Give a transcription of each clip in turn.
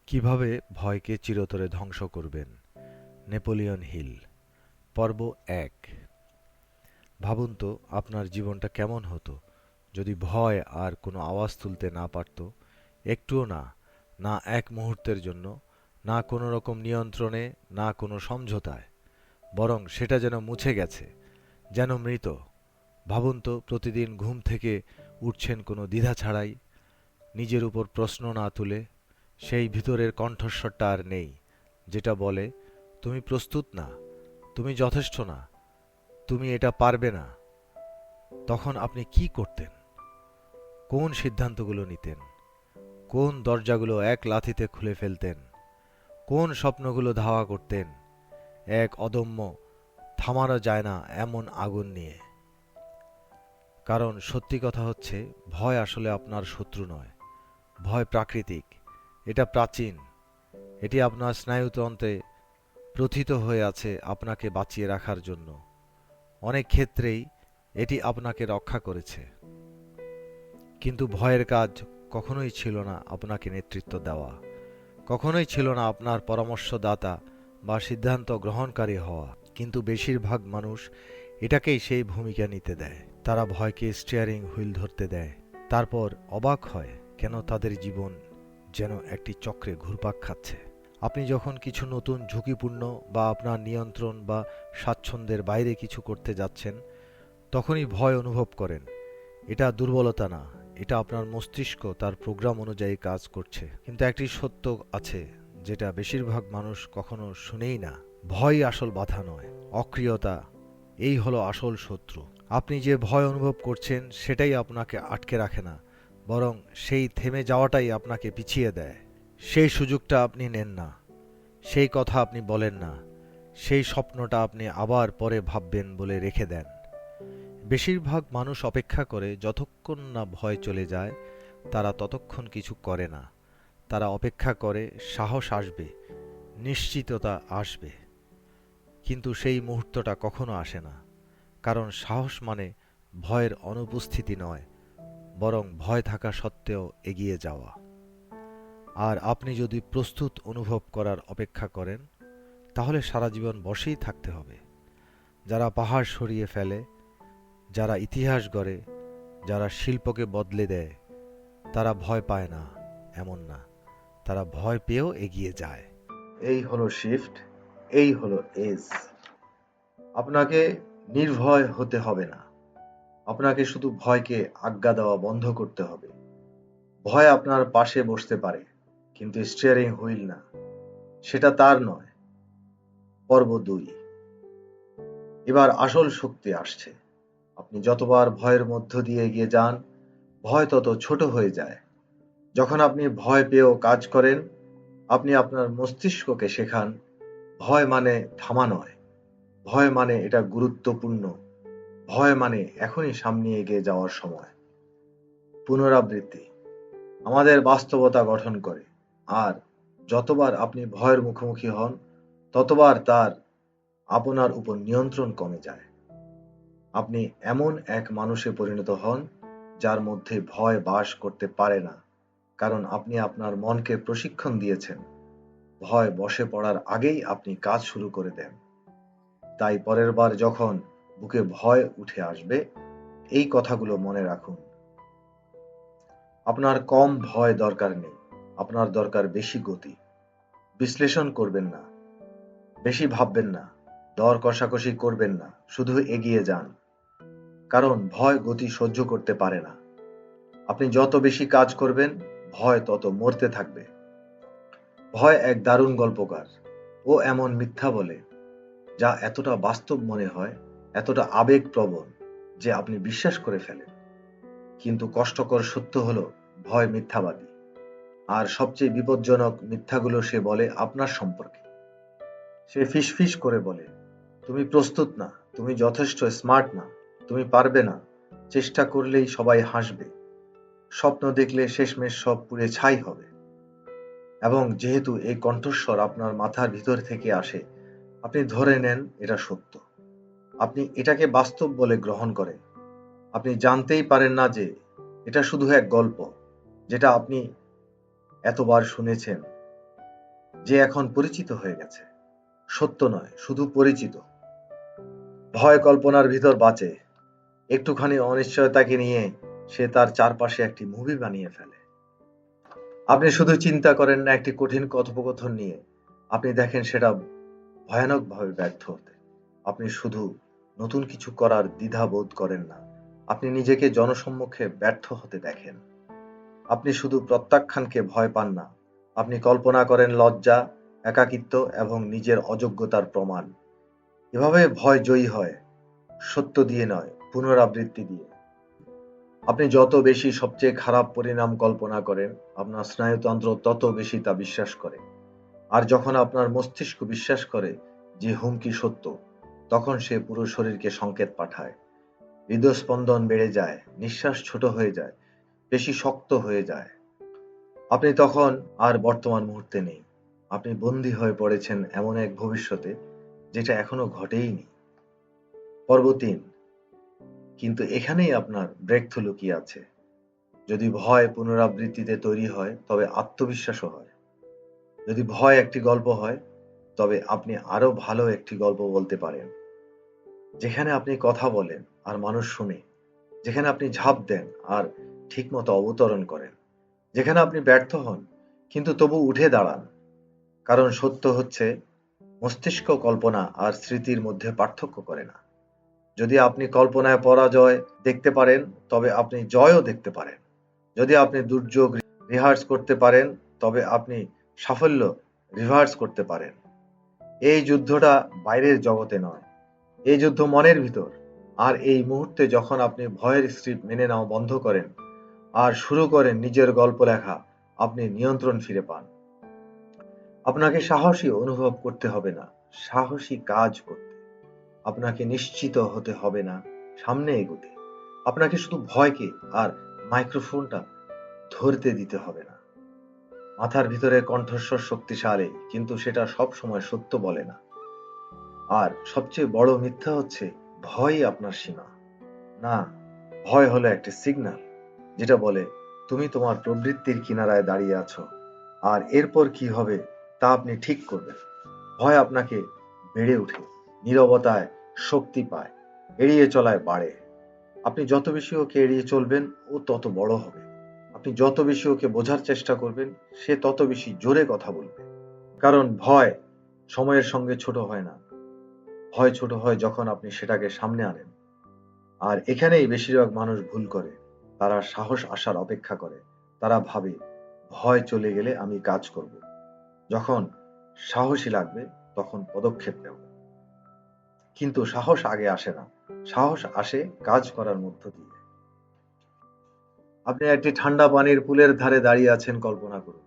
কিভাবে ভয়কে চিরতরে ধ্বংস করবেন? Napoleon Hill. পর্ব ১। ভাবুন তো আপনার জীবনটা কেমন হতো যদি ভয় আর কোনো আওয়াজ তুলতে না পারত, একটুও না, না এক মুহূর্তের জন্য, না কোনো রকম নিয়ন্ত্রণে, না কোনো সমঝোতায়, বরং সেটা যেন মুছে গেছে, যেন মৃত। ভাবুন তো প্রতিদিন ঘুম থেকে উঠছেন কোনো দ্বিধা ছাড়াই, নিজের উপর প্রশ্ন না তুলে। সেই ভিতরের কণ্ঠস্বরটা আর নেই, যেটা বলে তুমি প্রস্তুত না, তুমি যথেষ্ট না, তুমি এটা পারবে না। তখন আপনি কি করতেন? কোন সিদ্ধান্তগুলো নিতেন? কোন দরজাগুলো এক লাথিতে খুলে ফেলতেন? কোন স্বপ্নগুলো ধাওয়া করতেন এক অদম্য, থামানো যায় না এমন আগুন নিয়ে? কারণ সত্যি কথা হচ্ছে, ভয় আসলে আপনার শত্রু নয়। ভয় প্রাকৃতিক, এটা প্রাচীন, এটি আপনার স্নায়ুতন্ত্রে প্রথিত হয়ে আছে আপনাকে বাঁচিয়ে রাখার জন্য। অনেক ক্ষেত্রেই এটি আপনাকে রক্ষা করেছে। কিন্তু ভয়ের কাজ কখনোই ছিল না আপনাকে নেতৃত্ব দেওয়া, কখনোই ছিল না আপনার পরামর্শদাতা বা সিদ্ধান্ত গ্রহণকারী হওয়া। কিন্তু বেশিরভাগ মানুষ এটাকেই সেই ভূমিকা নিতে দেয়। তারা ভয়কে স্টিয়ারিং হুইল ধরতে দেয়, তারপর অবাক হয় কেন তাদের জীবন যেন একটি চক্রে ঘুরপাক খাচ্ছে। আপনি যখন কিছু নতুন, ঝুঁকিপূর্ণ বা আপনার নিয়ন্ত্রণ বা স্বাচ্ছন্দ্যের বাইরে কিছু করতে যাচ্ছেন, তখনই ভয় অনুভব করেন। এটা দুর্বলতা না, এটা আপনার মস্তিষ্ক তার প্রোগ্রাম অনুযায়ী কাজ করছে। কিন্তু একটি সত্য আছে যেটা বেশিরভাগ মানুষ কখনো শুনেই না: ভয়ই আসল বাধা নয়, অক্রিয়তা এই হলো আসল শত্রু। আপনি যে ভয় অনুভব করছেন সেটাই আপনাকে আটকে রাখে না, বরং সেই থেমে যাওয়াটাই আপনাকে পিছিয়ে দেয়। সেই সুযোগটা আপনি নেন না, সেই কথা আপনি বলেন না, সেই স্বপ্নটা আপনি আবার পরে ভাববেন বলে রেখে দেন। বেশিরভাগ মানুষ অপেক্ষা করে যতক্ষণ না ভয় চলে যায়, তারা ততক্ষণ কিছু করে না। তারা অপেক্ষা করে সাহস আসবে, নিশ্চিততা আসবে। কিন্তু সেই মুহূর্তটা কখনো আসে না, কারণ সাহস মানে ভয়ের অনুপস্থিতি নয়, বরং ভয় থাকা সত্ত্বেও এগিয়ে যাওয়া। আর আপনি যদি প্রস্তুত অনুভব করার অপেক্ষা করেন, তাহলে সারা জীবন বসেই থাকতে হবে। যারা পাহাড় সরিয়ে ফেলে, যারা ইতিহাস গড়ে, যারা শিল্পকে বদলে দেয়, তারা ভয় পায় না এমন না, তারা ভয় পেয়েও এগিয়ে যায়। এই হলো শিফট, এই হলো এজ। আপনাকে নির্ভয় হতে হবে না, আপনাকে শুধু ভয়কে আজ্ঞা দেওয়া বন্ধ করতে হবে। ভয় আপনার পাশে বসতে পারে, কিন্তু স্টিয়ারিং হুইল না, সেটা তার নয়। পর্ব ২। এবার আসল শক্তি আসছে। আপনি যতবার ভয়ের মধ্য দিয়ে এগিয়ে যান, ভয় তত ছোট হয়ে যায়। যখন আপনি ভয় পেয়েও কাজ করেন, আপনি আপনার মস্তিষ্ককে শেখান ভয় মানে থামা নয়, ভয় মানে এটা গুরুত্বপূর্ণ, ভয় মানে এখনই সামনে এগিয়ে যাওয়ার সময়। পুনরাবৃত্তি আমাদের বাস্তবতা গঠন করে, আর যতবার আপনি ভয়ের মুখোমুখি হন, ততবার তার আপনার উপর নিয়ন্ত্রণ কমে যায়। আপনি এমন এক মানুষে পরিণত হন যার মধ্যে ভয় বাস করতে পারে না, কারণ আপনি আপনার মনকে প্রশিক্ষণ দিয়েছেন ভয় বসে পড়ার আগেই আপনি কাজ শুরু করে দেন। তাই পরের বার যখন বুকে ভয় উঠে আসবে, এই কথাগুলো মনে রাখুন: আপনার কম ভয় দরকার নেই, আপনার দরকার বেশি গতি। বিশ্লেষণ করবেন না, বেশি ভাববেন না, দর কষাকষি করবেন না, শুধু এগিয়ে যান। কারণ ভয় গতি সহ্য করতে পারে না। আপনি যত বেশি কাজ করবেন, ভয় তত মরতে থাকবে। ভয় এক দারুণ গল্পকার। ও এমন মিথ্যা বলে যা এতটা বাস্তব মনে হয়, এতটা আবেগপ্রবণ যে আপনি বিশ্বাস করে ফেলেন। কিন্তু কষ্টকর সত্য হলো, ভয় মিথ্যাবাদী। আর সবচেয়ে বিপজ্জনক মিথ্যাগুলো সে বলে আপনার সম্পর্কে। সে ফিসফিস করে বলে, তুমি প্রস্তুত না, তুমি যথেষ্ট স্মার্ট না, তুমি পারবে না, চেষ্টা করলেই সবাই হাসবে, স্বপ্ন দেখলে শেষমেশ সব পুড়ে ছাই হবে। এবং যেহেতু এই কণ্ঠস্বর আপনার মাথার ভিতর থেকে আসে, আপনি ধরে নেন এটা সত্য। আপনি এটাকে বাস্তব বলে গ্রহণ করেন। আপনি জানতেই পারেন না যে এটা শুধু এক গল্প, যেটা আপনি এতবার শুনেছেন, যে এখন পরিচিত হয়ে গেছে, সত্য নয়, শুধু পরিচিত। ভয় কল্পনার ভিতর বাঁচে, একটুখানি অনিশ্চয়তাকে নিয়ে সে তার চারপাশে একটি মুভি বানিয়ে ফেলে। আপনি শুধু চিন্তা করেন না একটি কঠিন কথোপকথন নিয়ে, আপনি দেখেন সেটা ভয়ানকভাবে ব্যর্থ হতে। আপনি শুধু নতুন কিছু করার দ্বিধা বোধ করেন না, আপনি নিজেকে জনসম্মুখে ব্যর্থ হতে দেখেন। আপনি শুধু প্রত্যাখ্যানকে ভয় পান না, আপনি কল্পনা করেন লজ্জা, একাকিত্ব এবং নিজের অযোগ্যতার প্রমাণ। এভাবে ভয় জয়ী হয়, সত্য দিয়ে নয়, পুনরাবৃত্তি দিয়ে। আপনি যত বেশি সবচেয়ে খারাপ পরিণাম কল্পনা করেন, আপনার স্নায়ুতন্ত্র তত বেশি তা বিশ্বাস করে। আর যখন আপনার মস্তিষ্ক বিশ্বাস করে যে হুমকি সত্য, তখন সে পুরো শরীরকে সংকেত পাঠায়। হৃদস্পন্দন বেড়ে যায়, নিঃশ্বাস ছোট হয়ে যায়, পেশি শক্ত হয়ে যায়। আপনি তখন আর বর্তমান মুহূর্তে নেই, আপনি বন্দী হয়ে পড়েছেন এমন এক ভবিষ্যতে যেটা এখনো ঘটেইনি। পর্ব ৩। কিন্তু এখানেই আপনার ব্রেকথ্রু লুকিয়ে আছে। যদি ভয় পুনরাবৃত্তিতে তৈরি হয়, তবে আত্মবিশ্বাসও হয়। যদি ভয় একটি গল্প হয়, তবে আপনি আরো ভালো একটি গল্প বলতে পারেন, যেখানে আপনি কথা বলেন আর মানুষ শুনে, যেখানে আপনি ঝাঁপ দেন আর ঠিকমতো অবতরণ করেন, যেখানে আপনি ব্যর্থ হন কিন্তু তবু উঠে দাঁড়ান। কারণ সত্য হচ্ছে, মস্তিষ্ক কল্পনা আর স্মৃতির মধ্যে পার্থক্য করে না। যদি আপনি কল্পনায় পরাজয় দেখতে পারেন, তবে আপনি জয়ও দেখতে পারেন। যদি আপনি দুর্যোগ রিহার্স করতে পারেন, তবে আপনি সাফল্য রিভার্স করতে পারেন। এই যুদ্ধটা বাইরের জগতে নয়, এই যুদ্ধ মনের ভিতর। আর এই মুহূর্তে যখন আপনি ভয়ের স্ক্রিপ্ট মেনে নেওয়া বন্ধ করেন আর শুরু করেন নিজের গল্প লেখা, আপনি নিয়ন্ত্রণ ফিরে পান। আপনাকে সাহসী অনুভব করতে হবে না, সাহসী কাজ করতে। আপনাকে নিশ্চিত হতে হবে না, সামনে এগোতে। আপনাকে শুধু ভয়কে আর মাইক্রোফোনটা ধরতে দিতে হবে না। মাথার ভিতরে কণ্ঠস্বর শক্তিশালী, কিন্তু সেটা সব সময় সত্য বলে না। আর সবচেয়ে বড় মিথ্যা হচ্ছে, ভয়ই আপনার সীমা। না, ভয় হলো একটা সিগন্যাল, যেটা বলে তুমি তোমার প্রবৃত্তির কিনারায় দাঁড়িয়ে আছো, আর এরপর কি হবে তা আপনি ঠিক করবেন। ভয় আপনাকে বেড়ে ওঠে, নীরবতায় শক্তি পায়, এড়িয়ে চলায় বাড়ে। আপনি যত বেশি ওকে এড়িয়ে চলবেন, ও তত বড় হবে। আপনি যত বেশি ওকে বোঝার চেষ্টা করবেন, সে তত বেশি জোরে কথা বলবে। কারণ ভয় সময়ের সঙ্গে ছোট হয় না, ভয় ছোট হয় যখন আপনি সেটাকে সামনে আনেন। আর এখানেই বেশিরভাগ মানুষ ভুল করে। তারা সাহস আসার অপেক্ষা করে। তারা ভাবে ভয় চলে গেলে আমি কাজ করব। যখন সাহসী লাগবে তখন পদক্ষেপ নেব। কিন্তু সাহস আগে আসে না, সাহস আসে কাজ করার মধ্য দিয়ে। আপনি একটি ঠান্ডা পানির পুলের ধারে দাঁড়িয়ে আছেন, কল্পনা করুন।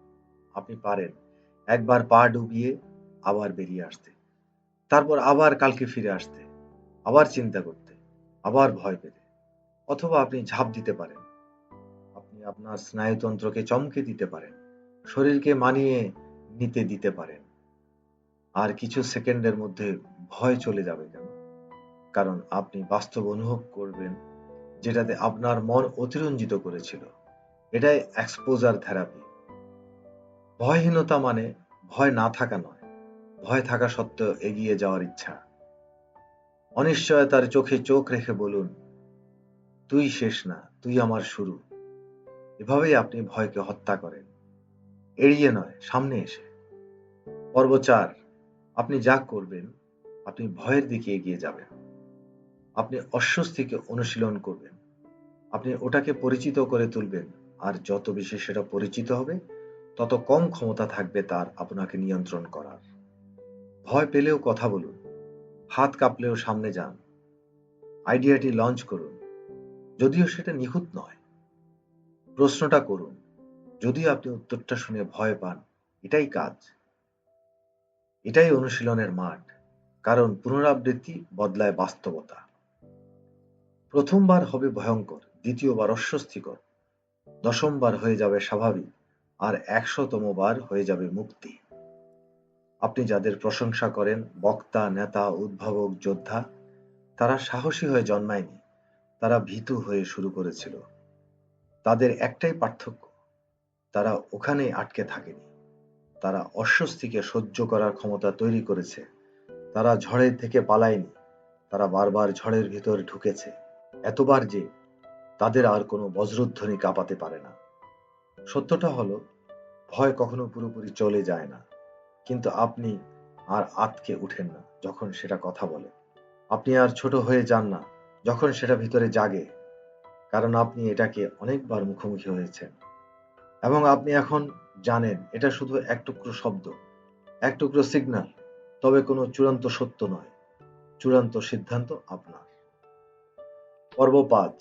আপনি পারেন একবার পা ডুবিয়ে আবার বেরিয়ে আসতে, তারপর আবার কালকে ফিরে আসতে, আবার চিন্তা করতে, আবার ভয় পেতে। অথবা আপনি ঝাঁপ দিতে পারেন। আপনি আপনার স্নায়ুতন্ত্রকে চমকে দিতে পারেন, শরীরকে মানিয়ে নিতে দিতে পারেন। আর কিছু সেকেন্ডের মধ্যে ভয় চলে যাবে। কেন? কারণ আপনি বাস্তব অনুভব করবেন যেটাতে আপনার মন অতিরঞ্জিত করেছিল। এটাই এক্সপোজার থেরাপি। ভয়হীনতা মানে ভয় না থাকা নয়, ভয় থাকা সত্ত্বেও এগিয়ে যাওয়ার ইচ্ছা। অনিশ্চয়তার চোখে চোখ রেখে বলুন, তুই শেষ না, তুই আমার শুরু। এভাবেই আপনি ভয়কে হত্যা করেন, এড়িয়ে নয়, সামনে এসে। পর্ব ৪। আপনি যা করবেন, আপনি ভয়ের দিকে এগিয়ে যাবেন। আপনি অস্বস্তিকে অনুশীলন করবেন, আপনি ওটাকে পরিচিত করে তুলবেন। আর যত বেশি সেটা পরিচিত হবে, তত কম ক্ষমতা থাকবে তার আপনাকে নিয়ন্ত্রণ করার। ভয় পেলেও কথা বলুন, হাত কাঁপলেও সামনে যান, আইডিয়াটি লঞ্চ করুন, যদিও সেটা নিখুঁত নয়। প্রশ্নটা করুন, যদিও আপনি উত্তরটা শুনে ভয় পান। এটাই কাজ, এটাই অনুশীলনের মাঠ। কারণ পুনরাবৃত্তি বদলায় বাস্তবতা। প্রথমবার হবে ভয়ঙ্কর, দ্বিতীয়বার অস্বস্তিকর, দশমবার হয়ে যাবে স্বাভাবিক, আর ১০০তম বার হয়ে যাবে মুক্তি। আপনি যাদের প্রশংসা করেন, বক্তা, নেতা, উদ্ভাবক, যোদ্ধা, তারা সাহসী হয়ে জন্মায়নি, তারা ভীতু হয়ে শুরু করেছিল। তাদের একটাই পার্থক্য, তারা ওখানেই আটকে থাকেনি। তারা অস্বস্তিকে সহ্য করার ক্ষমতা তৈরি করেছে। তারা ঝড়ের থেকে পালায়নি, তারা বারবার ঝড়ের ভিতর ঢুকেছে, এতবার যে তাদের আর কোনো বজ্রধ্বনি কাঁপাতে পারে না। সত্যটা হলো, ভয় কখনো পুরোপুরি চলে যায় না, কিন্তু আপনি আর আঁতকে উঠেন না যখন সেটা কথা বলে। আপনি আর ছোট হয়ে যান না যখন সেটা ভিতরে জাগে, কারণ আপনি এটাকে অনেকবার মুখোমুখি হয়েছেন। এবং আপনি এখন জানেন এটা শুধু এক টুকরো শব্দ, এক টুকরো সিগন্যাল, তবে কোনো চূড়ান্ত সত্য নয়। চূড়ান্ত সিদ্ধান্ত আপনার। পর্ব ৫।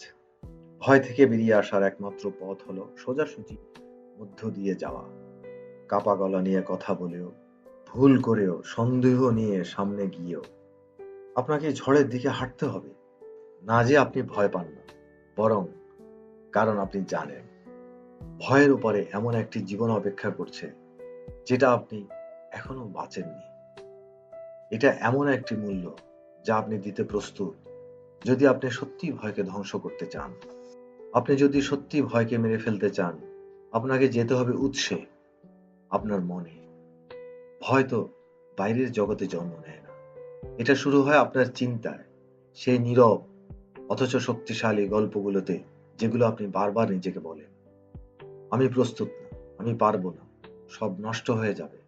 ভয় থেকে বেরিয়ে আসার একমাত্র পথ হলো সোজাসুজি মধ্য দিয়ে যাওয়া। কাপা গলা নিয়ে কথা বলেও, ভুল করেও, সন্দেহ নিয়ে সামনে গিয়েও আপনাকে ঝড়ের দিকে হাঁটতে হবে। না যে আপনি ভয় পান না, বরং কারণ আপনি জানেন ভয়ের উপরে এমন একটি জীবন অপেক্ষা করছে যেটা আপনি এখনো বাঁচেননি। এটা এমন একটি মূল্য যা আপনি দিতে প্রস্তুত যদি আপনি সত্যি ভয়কে ধ্বংস করতে চান। আপনি যদি সত্যি ভয়কে মেরে ফেলতে চান, আপনাকে যেতে হবে উৎসে, আপনার মনে। ভয় তো বাইরের জগতে জন্ম নেয় না, এটা শুরু হয় আপনার চিন্তায়, সেই নীরব অথচ শক্তিশালী গল্পগুলোতে, যেগুলো আপনি বারবার নিজেকে বলেন, আমি প্রস্তুত না, আমি পারবো না, সব নষ্ট হয়ে যাবে,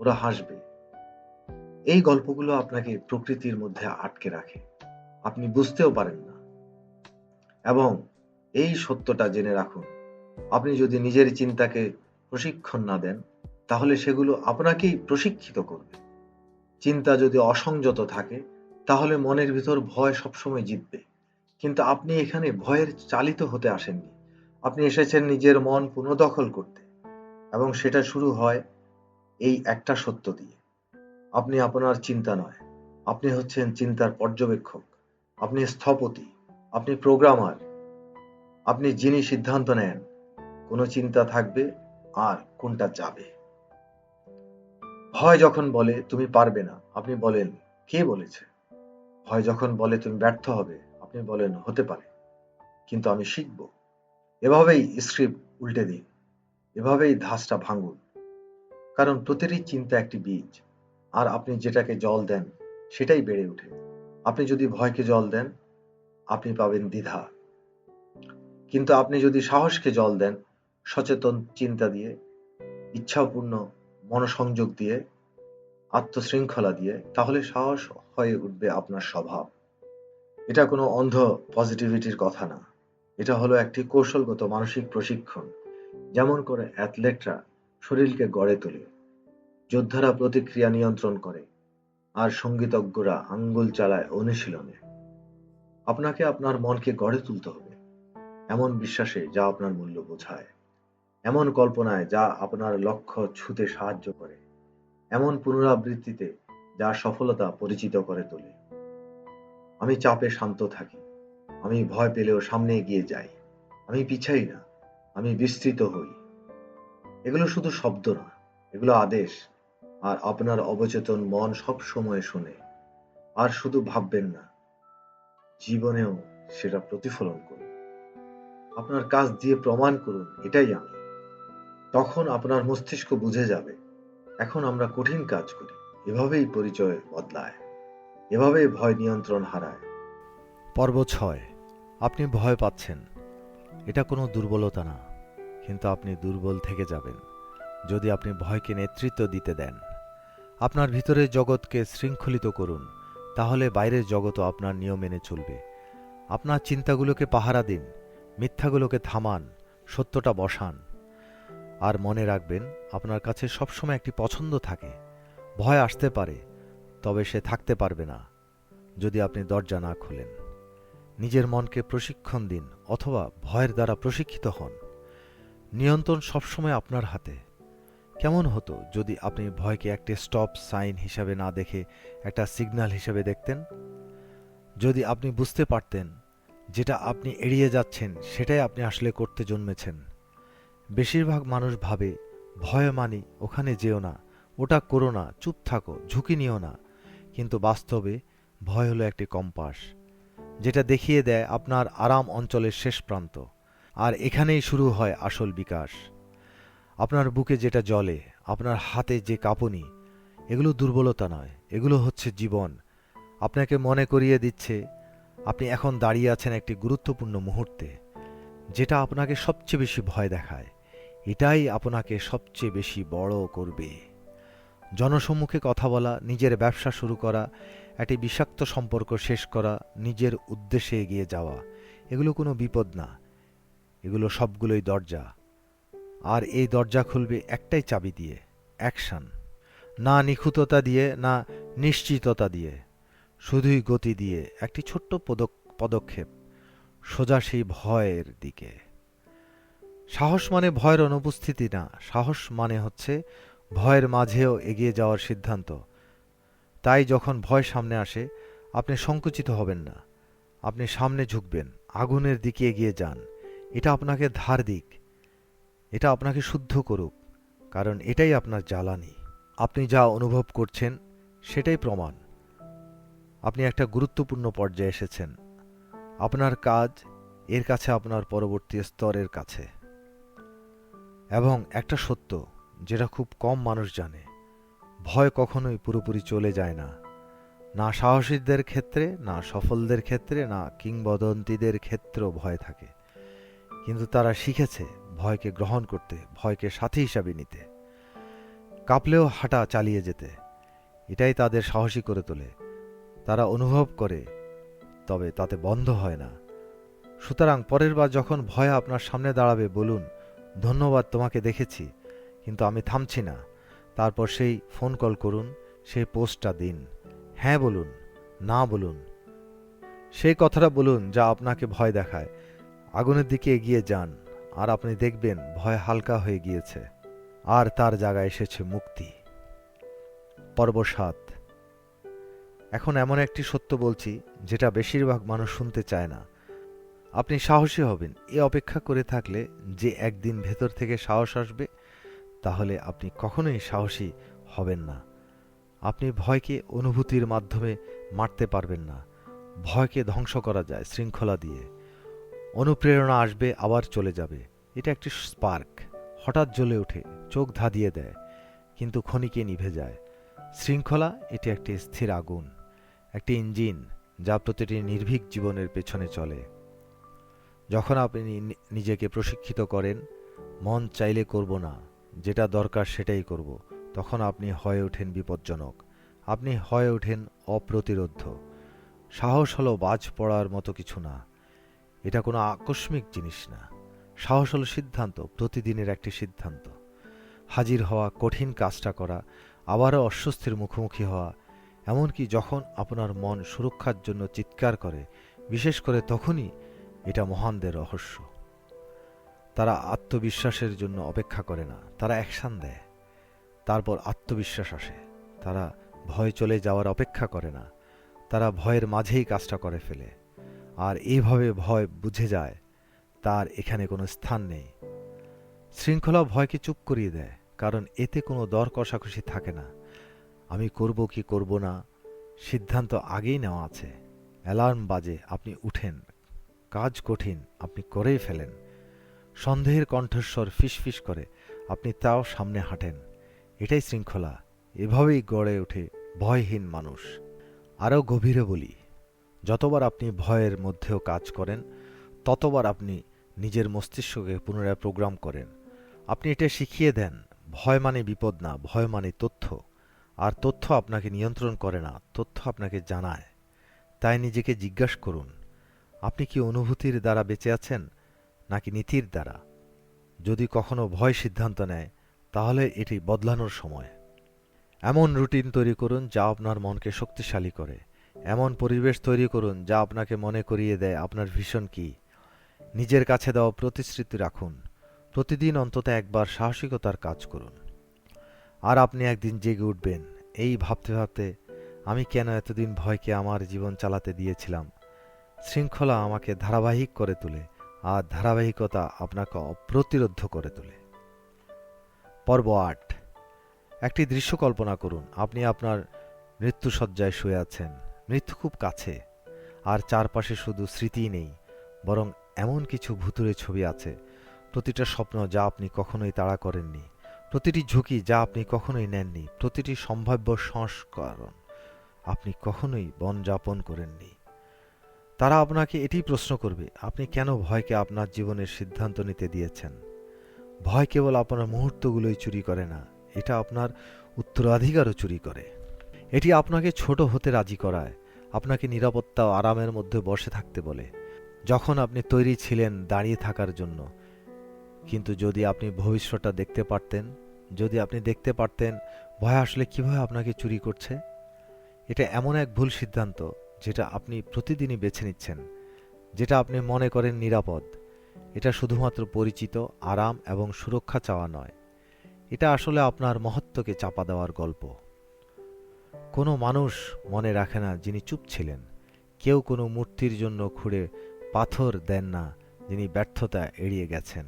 ওরা হাসবে। এই গল্পগুলো আপনাকে প্রকৃতির মধ্যে আটকে রাখে, আপনি বুঝতেও পারেন না। এবং এই সত্যটা জেনে রাখুন, আপনি যদি নিজের চিন্তাকে প্রশিক্ষণ না দেন, তাহলে সেগুলো আপনাকেই প্রশিক্ষিত করবে। চিন্তা যদি অসংযত থাকে, তাহলে মনের ভিতর ভয় সবসময় জিতবে। কিন্তু আপনি এখানে ভয়ের চালিত হতে আসেননি, আপনি এসেছেন নিজের মন পুনর্দখল করতে। এবং সেটা শুরু হয় এই একটা সত্য দিয়ে, আপনি আপনার চিন্তা নয়, আপনি হচ্ছেন চিন্তার পর্যবেক্ষক, আপনি স্থপতি, আপনি প্রোগ্রামার, আপনি যিনি সিদ্ধান্ত নেন কোন চিন্তা থাকবে আর কোনটা যাবে। ভয় যখন বলে তুমি পারবে না, আপনি বলেন কে বলেছে? ভয় যখন বলে তুমি ব্যর্থ হবে, আপনি বলেন হতে পারে, কিন্তু আমি শিখব। এভাবেই স্ক্রিপ্ট উল্টে দিন, এভাবেই ধাঁচটা ভাঙুন। কারণ প্রতিটি চিন্তা একটি বীজ, আর আপনি যেটাকে জল দেন সেটাই বেড়ে ওঠে। আপনি যদি ভয়কে জল দেন, আপনি পাবেন দ্বিধা। কিন্তু আপনি যদি সাহসকে জল দেন, সচেতন চিন্তা দিয়ে, ইচ্ছাপূর্ণ মনোসংযোগ দিয়ে, আত্মশৃঙ্খলা দিয়ে, তাহলে সাহস হয়ে উঠবে আপনার স্বভাব। এটা কোনো অন্ধ পজিটিভিটির কথা না, এটা হলো একটি কৌশলগত মানসিক প্রশিক্ষণ। যেমন করে অ্যাথলেটরা শরীরকে গড়ে তোলে, যোদ্ধারা প্রতিক্রিয়া নিয়ন্ত্রণ করে, আর সঙ্গীতজ্ঞরা আঙ্গুল চালায় অনুশীলনে। আপনাকে আপনার মনকে গড়ে তুলতে হবে এমন বিশ্বাসে যা আপনার মূল্য বোঝায়, এমন কল্পনায় যা আপনার লক্ষ্য ছুঁতে সাহায্য করে, এমন পুনরাবৃত্তিতে যা সফলতা পরিচিত করে তোলে। আমি চাপে শান্ত থাকি, আমি ভয় পেলেও সামনে এগিয়ে যাই, আমি পিছাই না, আমি বিস্তৃত হই। এগুলো শুধু শব্দ না, এগুলো আদেশ। আর আপনার অবচেতন মন সব সময় শোনে। আর শুধু ভাববেন না, জীবনেও সেটা প্রতিফলন করুন। আপনার কাজ দিয়ে প্রমাণ করুন এটাই আমি। তখন আপনার মস্তিষ্ক বুঝে যাবে, এখন আমরা কঠিন কাজ করি, এভাবেই পরিচয় বদলায়, এভাবেই ভয় নিয়ন্ত্রণ হারায়। পর্ব ৬। আপনি ভয় পাচ্ছেন, এটা কোনো দুর্বলতা না, কিন্তু আপনি দুর্বল থেকে যাবেন যদি আপনি ভয়কে নেতৃত্ব দিতে দেন। আপনার ভিতরের জগৎকে শৃঙ্খলিত করুন, তাহলে বাইরের জগৎও আপনার নিয়ম মেনে চলবে। আপনার চিন্তাগুলোকে পাহারা দিন, মিথ্যাগুলোকে থামান, সত্যটা বসান। আর মনে রাখবেন, আপনার কাছে সবসময় একটি পছন্দ থাকে। ভয় আসতে পারে, তবে সে থাকতে পারবে না যদি আপনি দরজা না খোলেন। নিজের মনকে প্রশিক্ষণ দিন, অথবা ভয়ের দ্বারা প্রশিক্ষিত হন। নিয়ন্ত্রণ সবসময় আপনার হাতে। কেমন হতো যদি আপনি ভয়কে একটি স্টপ সাইন হিসাবে না দেখে একটা সিগন্যাল হিসেবে দেখতেন? যদি আপনি বুঝতে পারতেন যেটা আপনি এড়িয়ে যাচ্ছেন সেটাই আপনি আসলে করতে জন্মেছেন। বেশিরভাগ মানুষ ভাবে ভয় মানি ওখানে যেও না, ওটা করো না, চুপ থাকো, ঝুঁকি নিও না। কিন্তু বাস্তবে ভয় হলো একটি কম্পাস, যেটা দেখিয়ে দেয় আপনার আরাম অঞ্চলের শেষ প্রান্ত। আর এখানেই শুরু হয় আসল বিকাশ। আপনার বুকে যেটা জ্বলে, আপনার হাতে যে কাঁপুনি, এগুলো দুর্বলতা নয়, এগুলো হচ্ছে জীবন। আপনাকে মনে করিয়ে দিচ্ছে আপনি এখন দাঁড়িয়ে আছেন একটি গুরুত্বপূর্ণ মুহূর্তে, যেটা আপনাকে সবচেয়ে বেশি ভয় দেখায়। এটাই আপনাকে সবচেয়ে বেশি বড় করবে। জনসম্মুখে কথা বলা, নিজের ব্যবসা শুরু করা, একটি বিষাক্ত সম্পর্ক শেষ করা, নিজের উদ্দেশ্যে এগিয়ে যাওয়া, এগুলো কোনো বিপদ না, এগুলো সবগুলোই দরজা। আর এই দরজা খুলবে একটাই চাবি দিয়ে, অ্যাকশন। না নিখুঁততা দিয়ে, না নিশ্চিততা দিয়ে, শুধুই গতি দিয়ে, একটি ছোট্ট পদক্ষেপ সোজা সেই ভয়ের দিকে। সাহস মানে ভয়ের অনুপস্থিতি না, সাহস মানে হচ্ছে ভয়ের মাঝেও এগিয়ে যাওয়ার সিদ্ধান্ত। তাই যখন ভয় সামনে আসে, আপনি সংকুচিত হবেন না, আপনি সামনে ঝুঁকবেন, আগুনের দিকে এগিয়ে যান। এটা আপনাকে ধার দিক, এটা আপনাকে শুদ্ধ করুক, কারণ এটাই আপনার জ্বালানি। আপনি যা অনুভব করছেন সেটাই প্রমাণ আপনি একটা গুরুত্বপূর্ণ পর্যায়ে এসেছেন। আপনার কাজ এর কাছে, আপনার পরবর্তী স্তরের কাছে। এবং একটা সত্য যেটা খুব কম মানুষ জানে, ভয় কখনোই পুরোপুরি চলে যায় না। না সাহসীদের ক্ষেত্রে, না সফলদের ক্ষেত্রে, না কিংবদন্তিদের ক্ষেত্রেও ভয় থাকে। কিন্তু তারা শিখেছে ভয়কে গ্রহণ করতে, ভয়কে সাথী হিসাবে নিতে, কাঁপলেও হাঁটা চালিয়ে যেতে। এটাই তাদের সাহসী করে তোলে। তারা অনুভব করে, তবে তাতে বন্ধ হয় না। সুতরাং পরের বার যখন ভয় আপনার সামনে দাঁড়াবে, বলুন, ধন্যবাদ, তোমাকে দেখেছি, কিন্তু আমি থামছি না। তারপর সেই ফোন কল করুন, সেই পোস্টটা দিন। হ্যাঁ বলুন, না বলুন, সেই কথাটা বলুন যা আপনাকে ভয় দেখায়। আগুনের দিকে এগিয়ে যান, আর আপনি দেখবেন ভয় হালকা হয়ে গিয়েছে, আর তার জায়গায় এসেছে মুক্তি। পর্ব 7। এখন এমন একটি সত্য বলছি যেটা বেশিরভাগ মানুষ শুনতে চায় না। আপনি সাহসী হবেন এ অপেক্ষা করে থাকলে যে একদিন ভেতর থেকে সাহস আসবে, তাহলে আপনি কখনোই সাহসী হবেন না। আপনি ভয়কে অনুভূতির মাধ্যমে মারতে পারবেন না। ভয়কে ধ্বংস করা যায় শৃঙ্খলা দিয়ে। অনুপ্রেরণা আসবে, আবার চলে যাবে। এটা একটি স্পার্ক, হঠাৎ জ্বলে ওঠে, চোখ ধাঁধিয়ে দেয়, কিন্তু ক্ষণিকে নিভে যায়। শৃঙ্খলা এটি একটি স্থির আগুন, একটি ইঞ্জিন যা প্রতিটি নির্ভীক জীবনের পেছনে চলে। যখন আপনি নিজেকে প্রশিক্ষিত করেন, মন চাইলে করব না, যেটা দরকার সেটাই করব, তখন আপনি হয়ে ওঠেন বিপজ্জনক, আপনি হয়ে ওঠেন অপ্রতিরোধ্য। সাহস হলো বাজ পড়ার মতো কিছু না, এটা কোনো আকস্মিক জিনিস না। সাহস হলো সিদ্ধান্ত, প্রতিদিনের একটি সিদ্ধান্ত। হাজির হওয়া, কঠিন কাজটা করা, আবারও অস্বস্তির মুখোমুখি হওয়া, এমনকি যখন আপনার মন সুরক্ষার জন্য চিৎকার করে, বিশেষ করে তখনই। এটা মহানদের রহস্য। তারা আত্মবিশ্বাসের জন্য অপেক্ষা করে না, তারা অ্যাকশন দেয়, তারপর আত্মবিশ্বাস আসে। তারা ভয় চলে যাওয়ার অপেক্ষা করে না, তারা ভয়ের মাঝেই কাজটা করে ফেলে। আর এইভাবে ভয় বুঝে যায় তার এখানে কোনো স্থান নেই। শৃঙ্খলা ভয়কে চুপ করিয়ে দেয়, কারণ এতে কোনো দর কষাকষি থাকে না। আমি করব কি করব না, সিদ্ধান্ত আগেই নেওয়া আছে। অ্যালার্ম বাজে, আপনি উঠেন। কাজ কঠিন, আপনি করেই ফেলেন। সন্দেহের কণ্ঠস্বর ফিসফিস করে, আপনি তাও সামনে হাঁটেন। এটাই শৃঙ্খলা। এভাবেই গড়ে ওঠে ভয়হীন মানুষ। আরও গভীরে বলি, যতবার আপনি ভয়ের মধ্যেও কাজ করেন, ততবার আপনি নিজের মস্তিষ্ককে পুনরায় প্রোগ্রাম করেন। আপনি এটা শিখিয়ে দেন, ভয় মানে বিপদ না, ভয় মানে তথ্য। আর তথ্য আপনাকে নিয়ন্ত্রণ করে না, তথ্য আপনাকে জানায়। তাই নিজেকে জিজ্ঞাসা করুন, আপনি কি অনুভূতির দ্বারা বেঁচে আছেন, নাকি নীতির দ্বারা? যদি কখনো ভয় সিদ্ধান্ত নেয়, তাহলে এটি বদলানোর সময়। এমন রুটিন তৈরি করুন যা আপনার মনকে শক্তিশালী করে। এমন পরিবেশ তৈরি করুন যা আপনাকে মনে করিয়ে দেয় আপনার ভিশন কি। নিজের কাছে দেওয়া প্রতিশ্রুতি রাখুন। প্রতিদিন অন্তত একবার সাহসিকতার কাজ করুন। আর আপনি একদিন জেগে উঠবেন এই ভাবতে ভাবতে, আমি কেন এতদিন ভয়কে আমার জীবন চালাতে দিয়েছিলাম। শৃঙ্খলা আমাকে ধারাবাহিক করে তোলে, আর ধারাবাহিকতা আপনাকে অপ্রতিরোধ্য করে তোলে। পর্ব 8। একটি দৃশ্য কল্পনা করুন, আপনি আপনার মৃত্যুশয্যায় শুয়ে আছেন। মৃত্যু খুব কাছে, আর চারপাশে শুধু স্মৃতিই নেই, বরং এমন কিছু ভুতুড়ে ছবি আছে। প্রতিটা স্বপ্ন যা আপনি কখনোই তাড়া করেননি, প্রতিটি ঝুঁকি যা আপনি কখনোই নেননি, প্রতিটি সম্ভাব্য সংস্করণ আপনি কখনোই বনযাপন করেননি। তারা আপনাকে এটি প্রশ্ন করবে, আপনি কেন ভয়কে আপনার জীবনের সিদ্ধান্ত নিতে দিয়েছেন? ভয় কেবল আপনার মুহূর্তগুলোই চুরি করে না, এটা আপনার উত্তরাধিকারও চুরি করে। এটি আপনাকে ছোট হতে রাজি করায়, আপনাকে নিরাপত্তা ও আরামের মধ্যে বসে থাকতে বলে, যখন আপনি তৈরি ছিলেন দাঁড়িয়ে থাকার জন্য। কিন্তু যদি আপনি ভবিষ্যৎটা দেখতে পারতেন, যদি আপনি দেখতে পারতেন ভয় আসলে কিভাবে আপনাকে চুরি করছে। এটা এমন এক ভুল সিদ্ধান্ত যেটা আপনি প্রতিদিনই বেছে নিচ্ছেন, যেটা আপনি মনে করেন নিরাপদ। এটা শুধুমাত্র পরিচিত, আরাম এবং সুরক্ষা চাওয়া নয়, এটা আসলে আপনার মহত্বকে চাপা দেওয়ার গল্প। কোনো মানুষ মনে রাখে না যিনি চুপ ছিলেন, কেউ কোনো মূর্তির জন্য খুঁড়ে পাথর দেন না যিনি ব্যর্থতা এড়িয়ে গেছেন।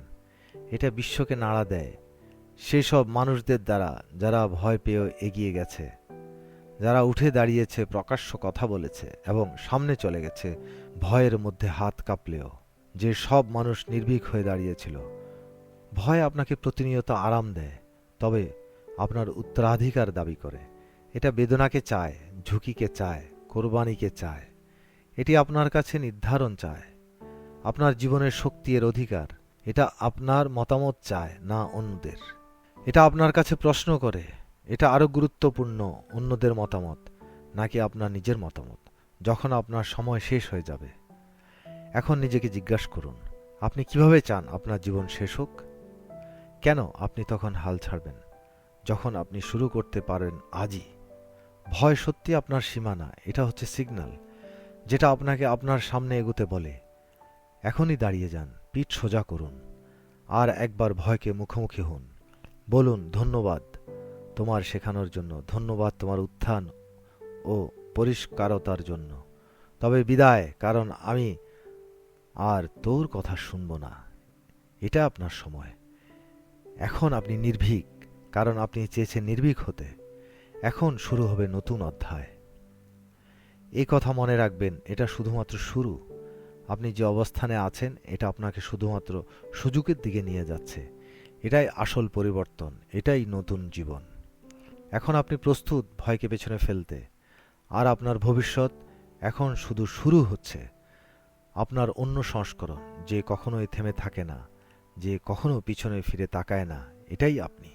এটা বিশ্বকে নাড়া দেয় সেসব মানুষদের দ্বারা যারা ভয় পেয়েও এগিয়ে গেছে, যারা উঠে দাঁড়িয়েছে, প্রকাশ্য কথা বলেছে এবং সামনে চলে গেছে ভয়ের মধ্যে হাত কাঁপলেও। যে সব মানুষ নির্ভীক হয়ে দাঁড়িয়েছিল। ভয় আপনাকে প্রতিনিয়ত আরাম দেয়, তবে আপনার উত্তরাধিকার দাবি করে। এটা বেদনাকে চায়, ঝুঁকিকে চায়, কোরবানিকে চায়। এটি আপনার কাছে নির্ধারণ চায়, আপনার জীবনের শক্তি এর অধিকার। এটা আপনার মতামত চায় না অন্যদের। এটা আপনার কাছে প্রশ্ন করে, এটা আরো গুরুত্বপূর্ণ অন্যদের মতামত নাকি আপনার নিজের মতামত, যখন আপনার সময় শেষ হয়ে যাবে। এখন নিজেকে জিজ্ঞাসা করুন, আপনি কিভাবে চান আপনার জীবন শেষ হোক? কেন আপনি তখন হাল ছাড়বেন? যখন আপনি শুরু করতে পারেন আজই। ভয় সত্যি আপনার সীমানা, এটা হচ্ছে সিগন্যাল যেটা আপনাকে আপনার সামনে এগোতে বলে। এখনই দাঁড়িয়ে যান, পিঠ সোজা করুন, আর একবার ভয়কে মুখোমুখি হন। বলুন, ধন্যবাদ তোমার শেখানোর জন্য, ধন্যবাদ তোমার উত্থান ও পরিষ্কারতার জন্য। তবে বিদায়, কারণ আমি আর তোর কথা শুনব না। এটা আপনার সময়। এখন আপনি নির্ভীক, কারণ আপনি চেয়েছেন নির্ভীক হতে। এখন শুরু হবে নতুন অধ্যায়। এই কথা মনে রাখবেন, এটা শুধুমাত্র শুরু। আপনি যে অবস্থানে আছেন এটা আপনাকে শুধুমাত্র সুযোগের দিকে নিয়ে যাচ্ছে। এটাই আসল পরিবর্তন, এটাই নতুন জীবন। এখন আপনি প্রস্তুত ভয়কে পেছনে ফেলতে, আর আপনার ভবিষ্যৎ এখন শুধু শুরু হচ্ছে। আপনার অন্য সংস্করণ, যে কখনোই থেমে থাকে না, যে কখনো পিছনে ফিরে তাকায় না, এটাই আপনি।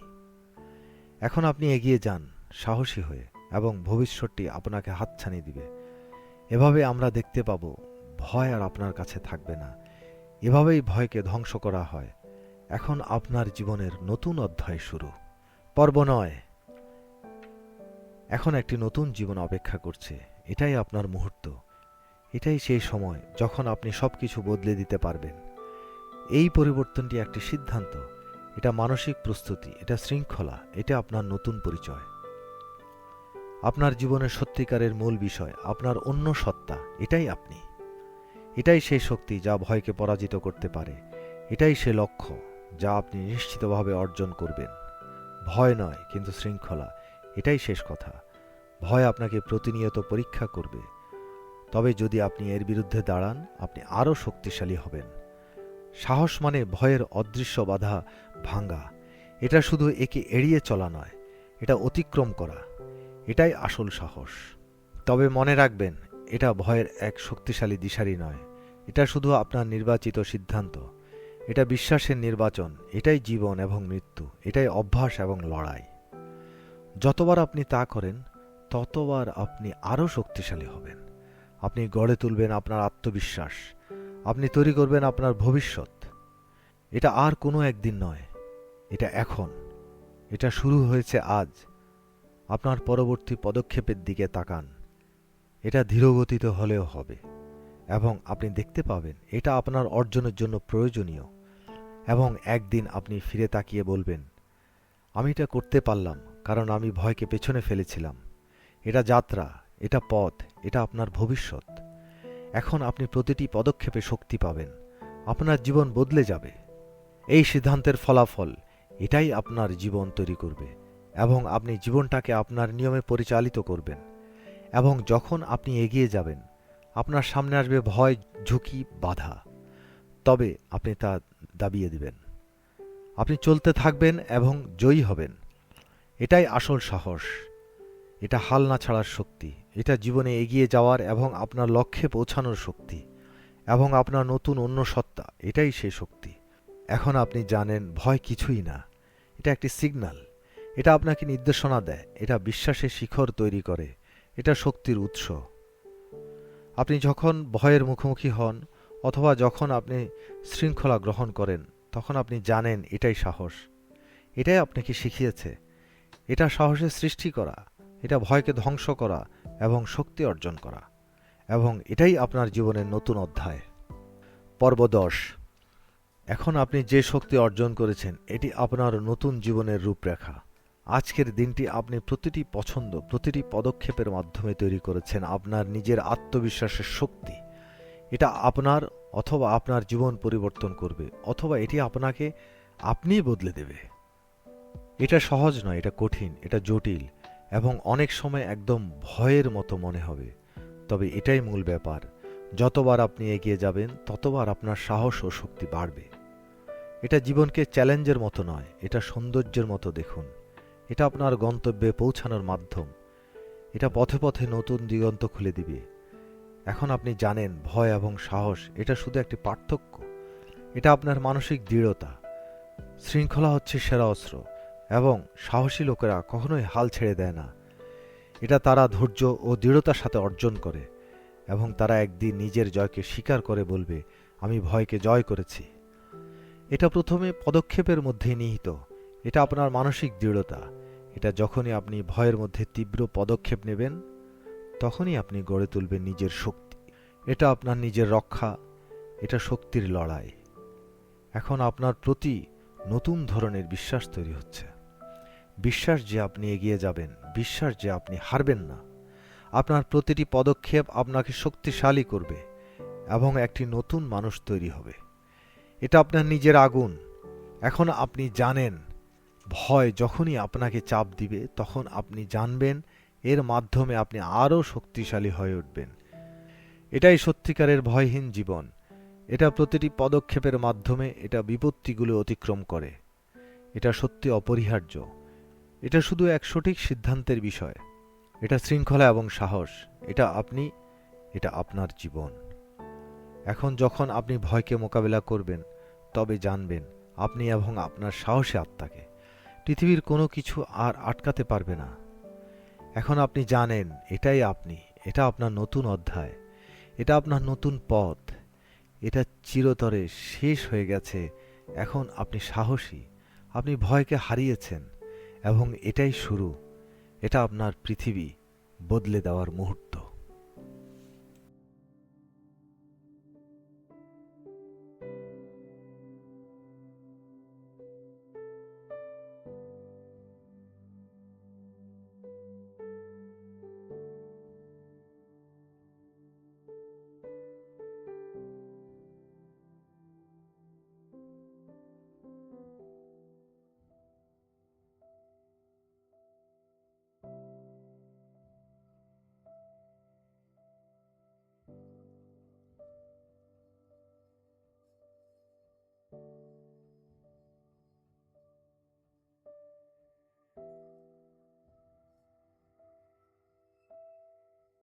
এখন আপনি এগিয়ে যান সাহসী হয়ে, এবং ভবিষ্যৎটি আপনাকে হাতছানি দিবে। এভাবে আমরা দেখতে পাবো ভয় আর আপনার কাছে থাকবে না। এভাবেই ভয়কে ধ্বংস করা হয়। এখন আপনার জীবনের নতুন অধ্যায় শুরু। পর্ব 9। এখন একটি নতুন জীবন অপেক্ষা করছে। এটাই আপনার মুহূর্ত। এটাই সেই সময় যখন আপনি সবকিছু বদলে দিতে পারবেন। এই পরিবর্তনটি একটি সিদ্ধান্ত, এটা মানসিক প্রস্তুতি, এটা শৃঙ্খলা, এটা আপনার নতুন পরিচয়। আপনার জীবনের সত্যিকারের মূল বিষয়, আপনার অন্য সত্তা, এটাই আপনি। এটাই সেই শক্তি যা ভয়কে পরাজিত করতে পারে। এটাই সে লক্ষ্য যা আপনি নিশ্চিতভাবে অর্জন করবেন। ভয় নয়, কিন্তু শৃঙ্খলা, এটাই শেষ কথা। ভয় আপনাকে প্রতিনিয়ত পরীক্ষা করবে, তবে যদি আপনি এর বিরুদ্ধে দাঁড়ান, আপনি আরও শক্তিশালী হবেন। সাহস মানে ভয়ের অদৃশ্য বাধা ভাঙা। এটা শুধু একে এড়িয়ে চলা নয়, এটা অতিক্রম করা। এটাই আসল সাহস। তবে মনে রাখবেন, এটা ভয়ের এক শক্তিশালী দিশারি নয়। এটা শুধু আপনার নির্বাচিত সিদ্ধান্ত। এটা বিশ্বাসের নির্বাচন। এটাই জীবন এবং মৃত্যু। এটাই অভ্যাস এবং লড়াই। যতবার আপনি তা করেন, ততবার আপনি আরও শক্তিশালী হবেন। আপনি গড়ে তুলবেন আপনার আত্মবিশ্বাস। আপনি তৈরি করবেন আপনার ভবিষ্যৎ। এটা আর কোনো একদিন নয়, এটা এখন। এটা শুরু হয়েছে আজ। আপনার পরবর্তী পদক্ষেপের দিকে তাকান। এটা ধীরগতিতে হলেও হবে, এবং আপনি দেখতে পাবেন এটা আপনার অর্জনের জন্য প্রয়োজনীয়। এবং একদিন আপনি ফিরে তাকিয়ে বলবেন, আমি এটা করতে পারলাম কারণ আমি ভয়কে পেছনে ফেলেছিলাম। এটা যাত্রা, এটা পথ, এটা আপনার ভবিষ্যৎ। এখন আপনি প্রতিটি পদক্ষেপে শক্তি পাবেন। আপনার জীবন বদলে যাবে। এই সিদ্ধান্তের ফলাফল এটাই আপনার জীবন তৈরি করবে, এবং আপনি জীবনটাকে আপনার নিয়মে পরিচালিত করবেন। এবং যখন আপনি এগিয়ে যাবেন, আপনার সামনে আসবে ভয়, ঝুঁকি, বাধা, তবে আপনি তা দাবিয়ে দিবেন। আপনি চলতে থাকবেন এবং জয়ী হবেন। এটাই আসল সাহস। এটা হাল না ছাড়ার শক্তি। এটা জীবনে এগিয়ে যাওয়ার এবং আপনার লক্ষ্যে পৌঁছানোর শক্তি এবং আপনার নতুন অন্য সত্তা, এটাই সেই শক্তি। এখন আপনি জানেন ভয় কিছুই না, এটা একটি সিগন্যাল। এটা আপনাকে নির্দেশনা দেয়, এটা বিশ্বাসের শিখর তৈরি করে, এটা শক্তির উৎস। আপনি যখন ভয়ের মুখোমুখি হন অথবা যখন আপনি শৃঙ্খলা গ্রহণ করেন, তখন আপনি জানেন এটাই সাহস। এটাই আপনাকে শিখিয়েছে। এটা সাহসের সৃষ্টি করা, এটা ভয়কে ধ্বংস করা এবং শক্তি অর্জন করা, এবং এটাই আপনার জীবনের নতুন অধ্যায়। পর্ব 10। এখন আপনি যে শক্তি অর্জন করেছেন এটি আপনার নতুন জীবনের রূপরেখা। আজকের দিনটি আপনি প্রতিটি পছন্দ, প্রতিটি পদক্ষেপের মাধ্যমে তৈরি করেছেন আপনার নিজের আত্মবিশ্বাসের শক্তি। এটা আপনার অথবা আপনার জীবন পরিবর্তন করবে, অথবা এটি আপনাকে আপনিই বদলে দেবে। এটা সহজ নয়, এটা কঠিন, এটা জটিল এবং অনেক সময় একদম ভয়ের মতো মনে হবে। তবে এটাই মূল ব্যাপার। যতবার আপনি এগিয়ে যাবেন ততবার আপনার সাহস ও শক্তি বাড়বে। এটা জীবনকে চ্যালেঞ্জের মতো নয়, এটা সৌন্দর্যের মতো দেখুন। এটা আপনার গন্তব্যে পৌঁছানোর মাধ্যম। এটা পথে পথে নতুন দিগন্ত খুলে দিবে। এখন আপনি জানেন ভয় এবং সাহস এটা শুধু একটি পার্থক্য। এটা আপনার মানসিক দৃঢ়তা। শৃঙ্খলা হচ্ছে সেরা অস্ত্র এবং সাহসী লোকেরা কখনোই হাল ছেড়ে দেয় না। এটা তারা ধৈর্য ও দৃঢ়তার সাথে অর্জন করে এবং তারা একদিন নিজের জয়কে স্বীকার করে বলবে, আমি ভয়কে জয় করেছি। এটা প্রথমে পদক্ষেপের মধ্যে নিহিত। এটা আপনার মানসিক দৃঢ়তা। এটা যখনই আপনি ভয়ের মধ্যে তীব্র পদক্ষেপ নেবেন, তখনই আপনি গড়ে তুলবেন নিজের শক্তি। এটা আপনার নিজের রক্ষা, এটা শক্তির লড়াই। এখন আপনার প্রতি নতুন ধরনের বিশ্বাস তৈরি হচ্ছে। বিশ্বাস যে আপনি এগিয়ে যাবেন, বিশ্বাস যে আপনি হারবেন না। আপনার প্রতিটি পদক্ষেপ আপনাকে শক্তিশালী করবে এবং একটি নতুন মানুষ তৈরি হবে। এটা আপনার নিজের আগুন। এখন আপনি জানেন ভয় যখনই আপনাকে চাপ দিবে, তখন আপনি জানবেন এর মাধ্যমে আপনি আরও শক্তিশালী হয়ে উঠবেন। এটাই সত্যিকারের ভয়হীন জীবন। এটা প্রতিটি পদক্ষেপের মাধ্যমে এটা বিপত্তিগুলো অতিক্রম করে। এটা সত্যি অপরিহার্য। এটা শুধু এক সঠিক সিদ্ধান্তের বিষয়। এটা শৃঙ্খলা এবং সাহস। এটা আপনি, এটা আপনার জীবন। এখন যখন আপনি ভয়কে মোকাবেলা করবেন, তবে জানবেন আপনি এবং আপনার সাহসী আত্মাকে পৃথিবীর কোনো কিছু আর আটকাতে পারবে না। এখন আপনি জানেন এটাই আপনি, এটা আপনার নতুন অধ্যায়, এটা আপনার নতুন পথ। এটা চিরতরে শেষ হয়ে গেছে। এখন আপনি সাহসী, আপনি ভয়কে হারিয়েছেন এবং এটাই শুরু। এটা আপনার পৃথিবী বদলে দেওয়ার মুহূর্ত।